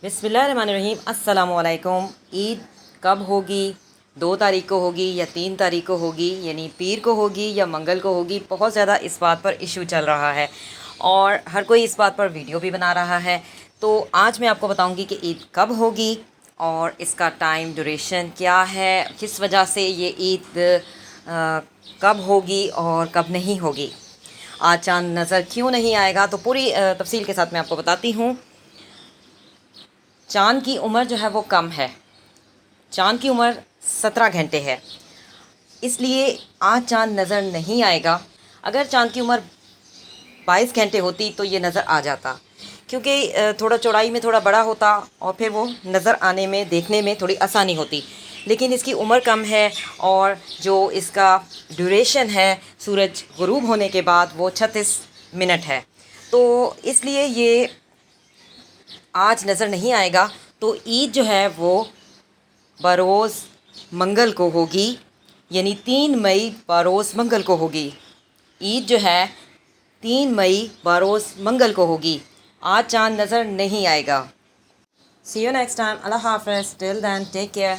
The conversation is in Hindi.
बिस्मिल्लाहिर्रहमानिर्रहीम। अस्सलामुअलैकुम। ईद कब होगी? 2 तारीख को होगी या 3 तारीख को होगी, यानी पीर को होगी या मंगल को होगी? बहुत ज़्यादा इस बात पर इशू चल रहा है और हर कोई इस बात पर वीडियो भी बना रहा है। तो आज मैं आपको बताऊंगी कि ईद कब होगी और इसका टाइम ड्यूरेशन क्या है, किस वजह से ये ईद कब होगी और कब नहीं होगी, आज चांद नज़र क्यों नहीं आएगा। तो पूरी तफसील के साथ मैं आपको बताती हूँ। चाँद की उम्र जो है वो कम है। चाँद की उम्र 17 घंटे है, इसलिए आज चाँद नज़र नहीं आएगा। अगर चाँद की उम्र 22 घंटे होती तो ये नज़र आ जाता, क्योंकि थोड़ा चौड़ाई में थोड़ा बड़ा होता और फिर वो नज़र आने में, देखने में थोड़ी आसानी होती। लेकिन इसकी उम्र कम है और जो इसका ड्यूरेशन है सूरज गुरूब होने के बाद वो 36 मिनट है, तो इसलिए ये आज नज़र नहीं आएगा। तो ईद जो है वो बरोज़ मंगल को होगी, यानी 3 मई बरोज़ मंगल को होगी। ईद जो है 3 मई बरोज़ मंगल को होगी। आज चाँद नज़र नहीं आएगा। See you next time. अल्लाह हाफ़िज़। Till then take care.